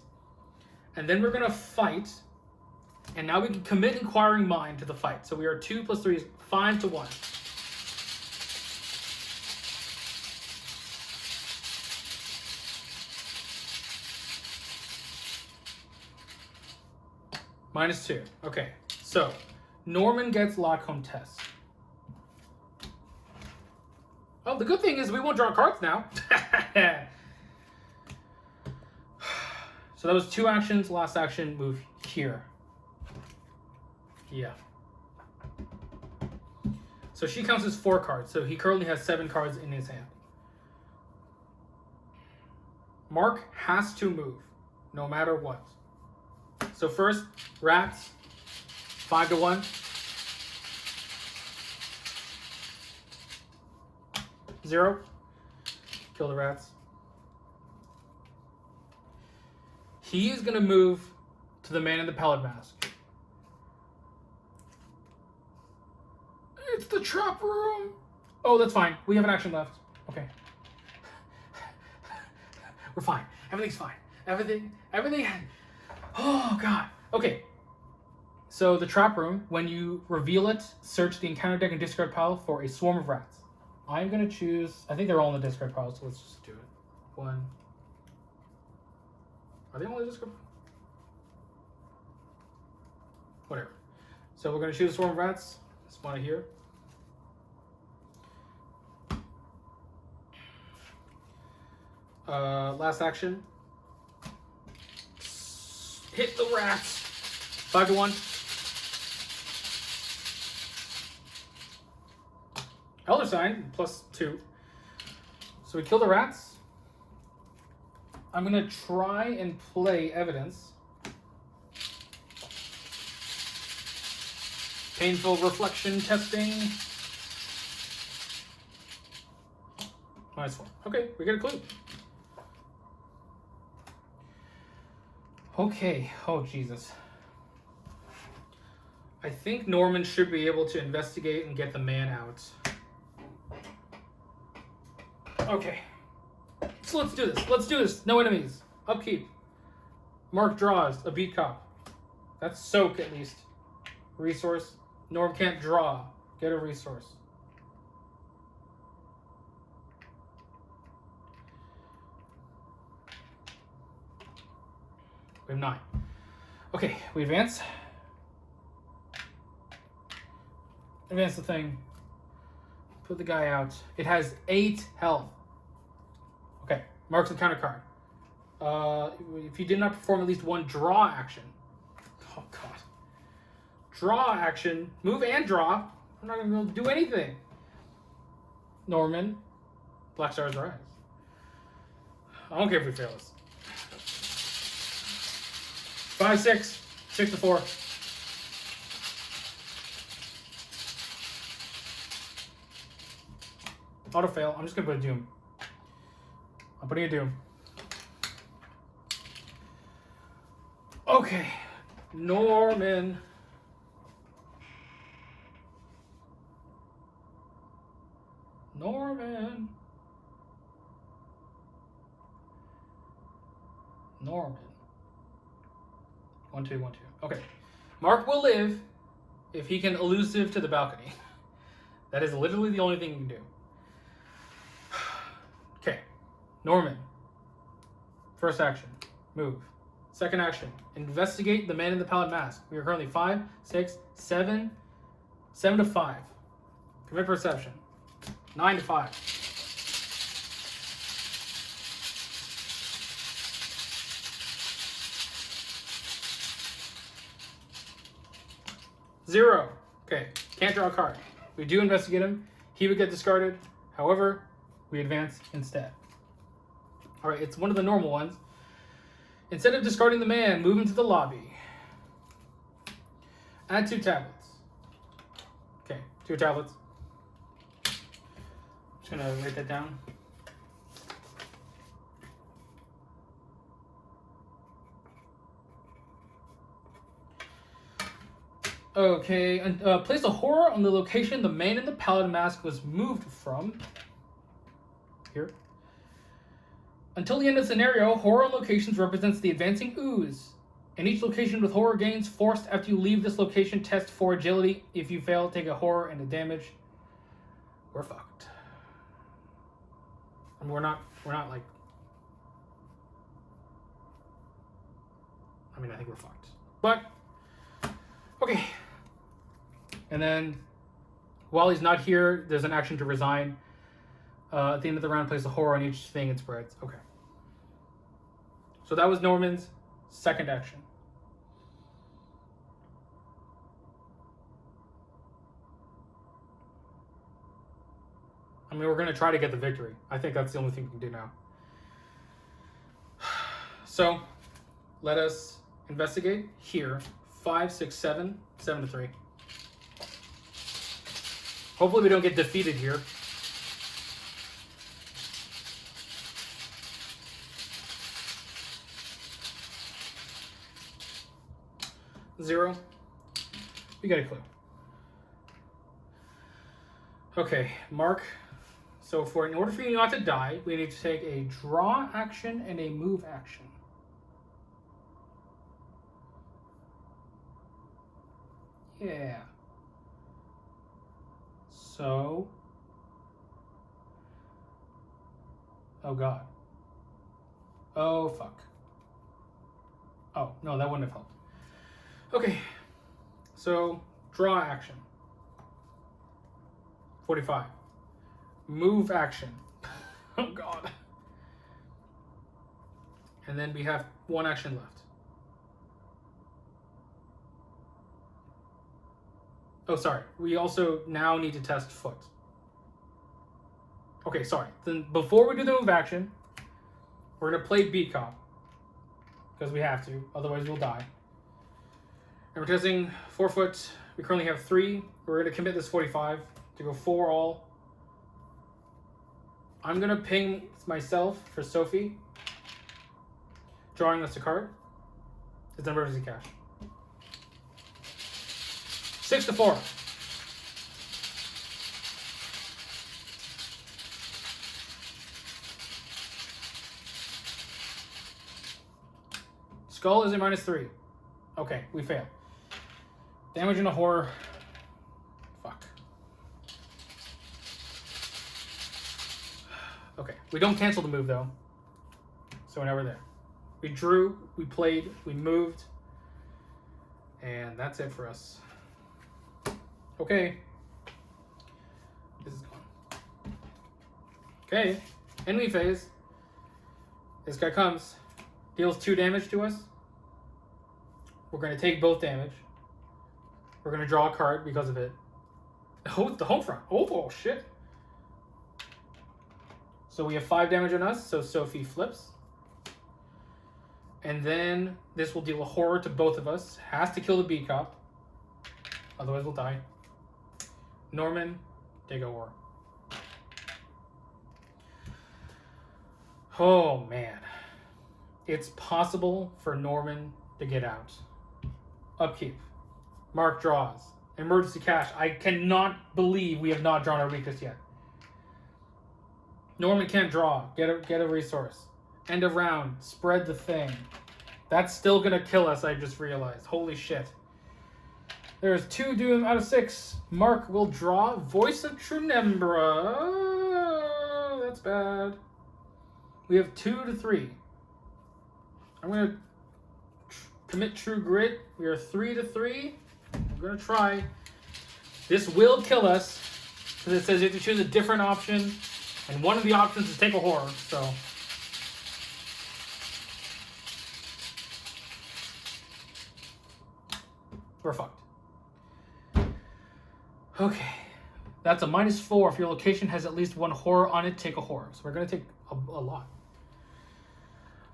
And then we're going to fight. And now we can commit Inquiring Mind to the fight. So we are 2 + 3 is 5 to 1. -2. Okay, so Norman gets Lockholm Test. Oh, the good thing is we won't draw cards now. So that was 2 actions. Last action, move here. Yeah. So she counts as 4 cards. So he currently has 7 cards in his hand. Mark has to move, no matter what. So first, rats, 5 to 1. 0. Kill the rats. He is going to move to the man in the pallid mask. It's the trap room. Oh, that's fine. We have an action left. Okay. We're fine. Everything's fine. Everything. Oh, God. Okay. So the trap room, when you reveal it, search the encounter deck and discard pile for a swarm of rats. I'm going to choose... I think they're all in the discard pile, so let's just do it. 1. Are they all in the discard pile? Whatever. So we're going to choose a swarm of rats. Spawn it here. Last action. Hit the rats. 5 to 1. Elder Sign, +2. So we kill the rats. I'm going to try and play Evidence. Painful reflection testing. -1. Okay, we get a clue. Okay, oh Jesus. I think Norman should be able to investigate and get the man out. Okay, so let's do this. Let's do this. No enemies. Upkeep. Mark draws a beat cop. That's soak at least. Resource. Norm can't draw. Get a resource. We have 9. Okay, we advance. Advance the thing. Put the guy out. It has 8 health. Okay, Mark's encounter card. If you did not perform at least 1 draw action. Oh, God. Draw action. Move and draw. I'm not going to be able to do anything. Norman. Black Stars Rise. I don't care if we fail this. 5, 6. 6 to 4. Auto fail. I'm just going to put a Doom. I'm putting a Doom. Okay. Norman. Norman. 1, 2, 1, 2. Okay. Mark will live if he can elusive to the balcony. That is literally the only thing you can do. Okay. Norman. First action. Move. Second action. Investigate the man in the pallid mask. We are currently 5, 6, 7. 7 to 5. Commit perception. 9 to 5. Zero. Okay, can't draw a card. We do investigate him. He would get discarded. However, we advance instead. All right, it's one of the normal ones. Instead of discarding the man, move into the lobby. Add 2 tablets. Okay, 2 tablets. Just gonna write that down. Okay, and place a horror on the location the man in the paladin mask was moved from. Here. Until the end of the scenario, horror on locations represents the advancing ooze. And each location with horror gains forced after you leave this location. Test for agility. If you fail, take a horror and a damage. We're fucked. I mean, we're not like. I mean, I think we're fucked. But okay. And then, while he's not here, there's an action to resign. At the end of the round, place a horror on each thing it spreads. Okay. So that was Norman's second action. I mean, we're going to try to get the victory. I think that's the only thing we can do now. So, let us investigate here. 5, 6, 7, 7 to 3. Hopefully we don't get defeated here. Zero. We got a clue. Okay, Mark. So in order for you not to die, we need to take a draw action and a move action. Yeah. So. Oh God. Oh fuck. Oh, no, that wouldn't have helped. Okay. So, draw action. 45. Move action. Oh God. And then we have one action left. Oh, sorry. We also now need to test foot. Okay, sorry. Then before we do the move action, we're going to play beat cop. Because we have to. Otherwise we'll die. And we're testing 4 foot. We currently have 3. We're going to commit this 45 to go 4 all. I'm going to ping myself for Sophie. Drawing us a card. It's an emergency cash. 6 to 4. Skull is a -3. Okay, we fail. Damage and a horror. Fuck. Okay, we don't cancel the move though. So now we're there. We drew, we played, we moved. And that's it for us. Okay. This is gone. Okay. Enemy phase. This guy comes. Deals 2 damage to us. We're going to take both damage. We're going to draw a card because of it. Oh, the home front. Oh, shit. So we have 5 damage on us, so Sophie flips. And then this will deal a horror to both of us. Has to kill the beat cop. Otherwise we'll die. Norman, take a horror. Oh, man. It's possible for Norman to get out. Upkeep. Mark draws. Emergency cash. I cannot believe we have not drawn our weakness yet. Norman can't draw. Get a resource. End of round. Spread the thing. That's still gonna kill us, I just realized. Holy shit. There's 2 doom out of 6. Mark will draw Voice of Trunembra. That's bad. We have 2 to 3. I'm gonna commit True Grit. We are 3 to 3. I'm gonna try. This will kill us because it says you have to choose a different option, and one of the options is take a horror. So we're fucked. Okay, that's a -4. If your location has at least 1 horror on it, take a horror. So we're gonna take a lot.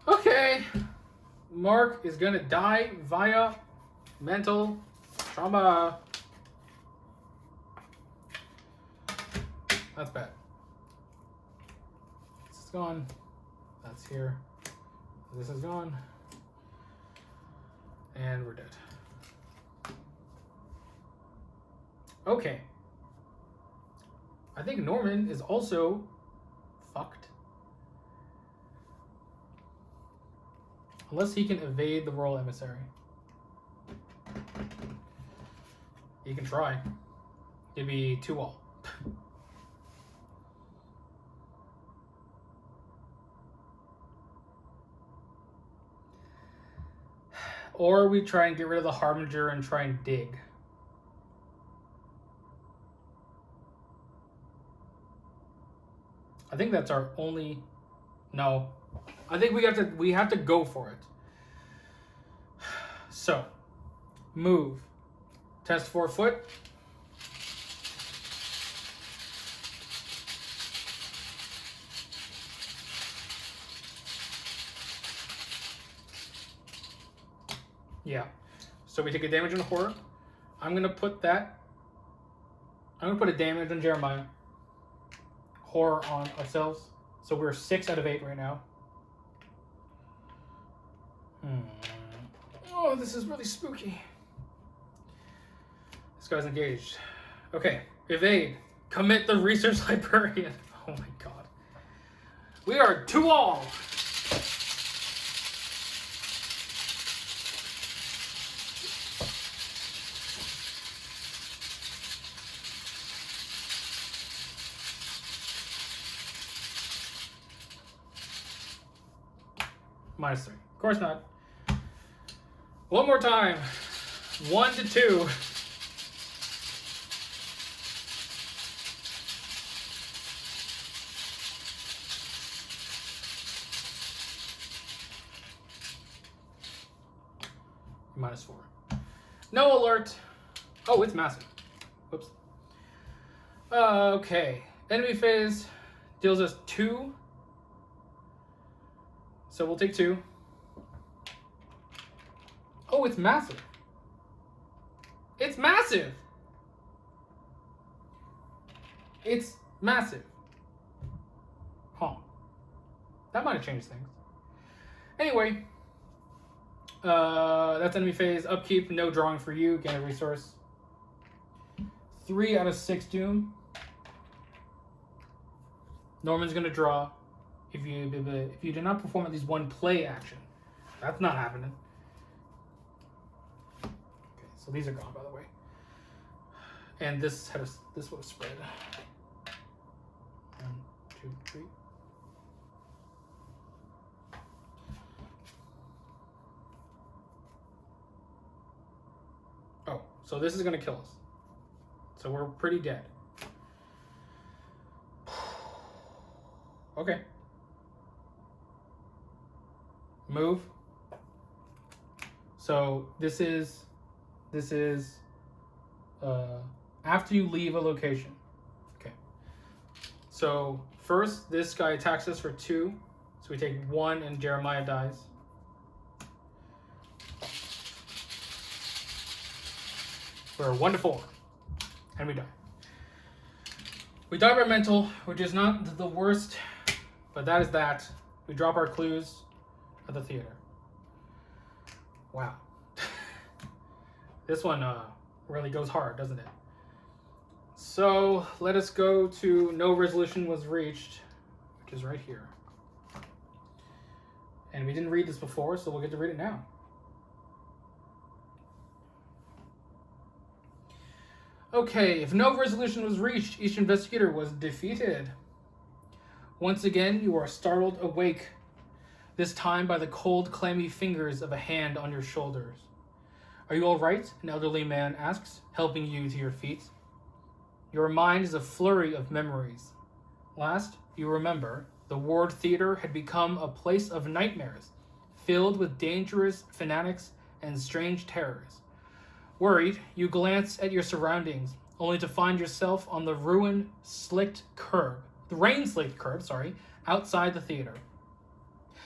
Okay. Mark is gonna die via mental trauma. That's bad. gone. That's here. This is gone. And we're dead. Okay. I think Norman is also fucked. Unless he can evade the royal emissary. He can try. It'd be 2-all. Or we try and get rid of the Harbinger and try and dig. I think that's our only... No. I think we have to go for it. So, move. Test 4 foot. Yeah. So we take a damage on horror. I'm going to put that... I'm going to put a damage on Jeremiah. Horror on ourselves. So we're 6 out of 8 right now. Oh, this is really spooky. This guy's engaged. Okay. Evade. Commit the research librarian. Oh my god. We are 2-all. -3. Of course not. One more time. 1 to 2. -4. No alert. Oh, it's massive. Whoops. Okay. Enemy phase deals us 2. So we'll take 2. Oh, it's massive. It's massive. It's massive. Huh. That might have changed things. Anyway, that's enemy phase. Upkeep, no drawing for you. Gain a resource. 3 out of 6 doom. Norman's gonna draw. If you do not perform at least 1 play action, that's not happening. Okay, so these are gone, by the way. And this would have spread. 1, 2, 3. Oh, so this is gonna kill us. So we're pretty dead. Okay. Move. So this is after you leave a location. Okay. So first this guy attacks us for 2. So we take 1 and Jeremiah dies. We're 1 to 4. And we die. We die by mental, which is not the worst, but that is that. We drop our clues at the theater. Wow. This one really goes hard, doesn't it? So let us go to no resolution was reached, which is right here. And we didn't read this before, so we'll get to read it now. Okay, if no resolution was reached, each investigator was defeated. Once again, you are startled awake, this time by the cold, clammy fingers of a hand on your shoulders. Are you all right? An elderly man asks, helping you to your feet. Your mind is a flurry of memories. Last, you remember, the Ward Theater had become a place of nightmares, filled with dangerous fanatics and strange terrors. Worried, you glance at your surroundings, only to find yourself on the rain-slicked curb, outside the theater.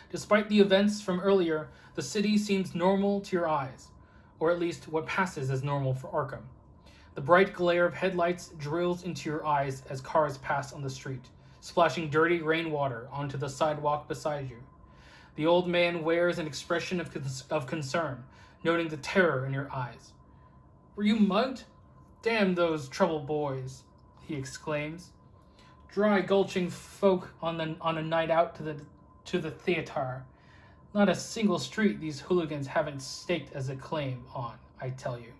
Despite the events from earlier, the city seems normal to your eyes, or at least what passes as normal for Arkham. The bright glare of headlights drills into your eyes as cars pass on the street, splashing dirty rainwater onto the sidewalk beside you. The old man wears an expression of concern, noting the terror in your eyes. "Were you mugged? Damn those trouble boys," he exclaims. "Dry gulching folk on a night out to the theater. Not a single street these hooligans haven't staked as a claim on, I tell you."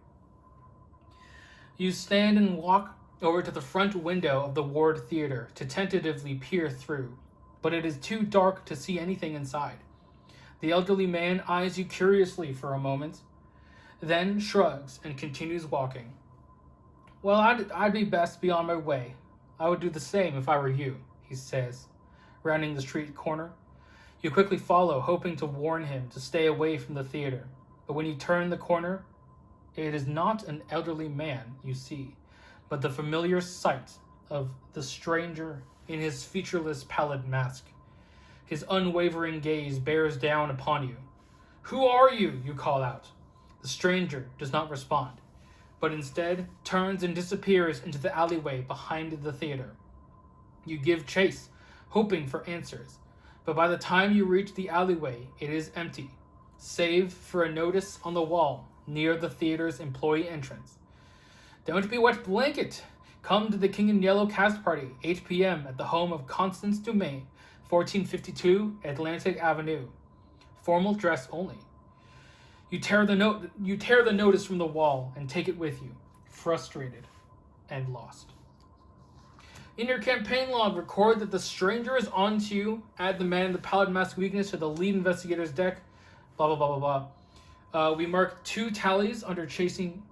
You stand and walk over to the front window of the Ward Theater to tentatively peer through, but it is too dark to see anything inside. The elderly man eyes you curiously for a moment, then shrugs and continues walking. "Well, I'd be best be on my way. I would do the same if I were you," he says, rounding the street corner. You quickly follow, hoping to warn him to stay away from the theater. But when you turn the corner, it is not an elderly man you see, but the familiar sight of the stranger in his featureless pallid mask. His unwavering gaze bears down upon you. "Who are you?" you call out. The stranger does not respond, but instead turns and disappears into the alleyway behind the theater. You give chase, hoping for answers, but by the time you reach the alleyway, it is empty, save for a notice on the wall near the theater's employee entrance. "Don't be wet blanket. Come to the King in Yellow cast party, 8 p.m. at the home of Constance Dumaine, 1452 Atlantic Avenue. Formal dress only." You tear the notice from the wall and take it with you, frustrated and lost. In your campaign log, record that the stranger is on to you. Add the man in the pallid mask weakness to the lead investigator's deck. Blah, blah, blah, blah, blah. We mark 2 tallies under chasing.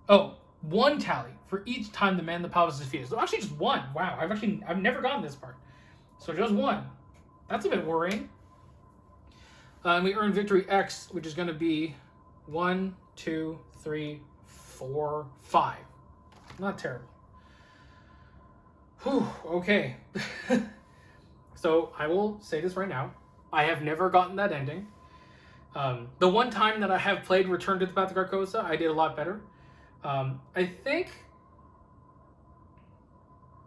Oh, 1 tally for each time the man in the pallid mask is defeated. So actually just 1. Wow, I've never gotten this part. So just 1. That's a bit worrying. And we earn victory X, which is going to be 1, 2, 3, 4, 5. Not terrible. Whew, okay. So I will say this right now. I have never gotten that ending. The one time that I have played Return to the Path of Carcosa, I did a lot better. I think...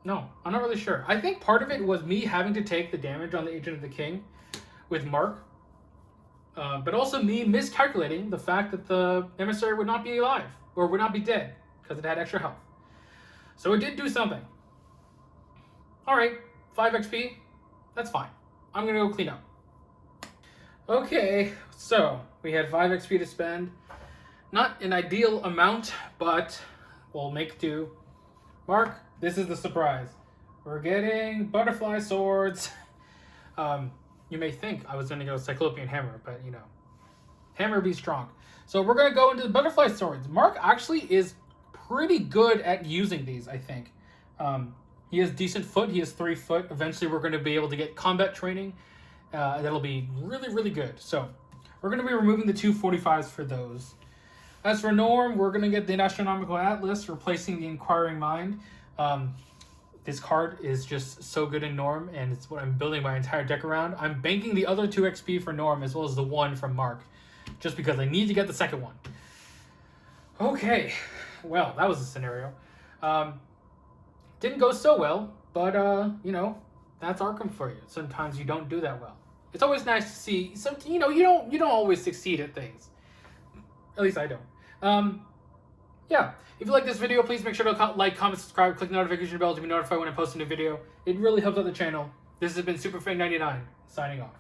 No, I'm not really sure. I think part of it was me having to take the damage on the Agent of the King with Mark. But also me miscalculating the fact that the emissary would not be alive, or would not be dead, because it had extra health. So it did do something. Alright, 5 XP, that's fine. I'm gonna go clean up. Okay, so we had 5 XP to spend. Not an ideal amount, but we'll make do. Mark, this is the surprise. We're getting butterfly swords. You may think I was going to go Cyclopean Hammer, but, you know, Hammer be strong. So we're going to go into the Butterfly Swords. Mark actually is pretty good at using these, I think. He has decent foot. He has 3 foot. Eventually, we're going to be able to get combat training. That'll be really, really good. So we're going to be removing the 245s for those. As for Norm, we're going to get the Astronomical Atlas, replacing the Inquiring Mind. This card is just so good in Norm, and it's what I'm building my entire deck around. I'm banking the other 2 XP for Norm, as well as the 1 from Mark, just because I need to get the second one. Okay, well, that was a scenario. Didn't go so well, but, you know, that's Arkham for you. Sometimes you don't do that well. It's always nice to see, you don't always succeed at things. At least I don't. Yeah, if you like this video, please make sure to like, comment, subscribe, click the notification bell to be notified when I post a new video. It really helps out the channel. This has been SuperFang99, signing off.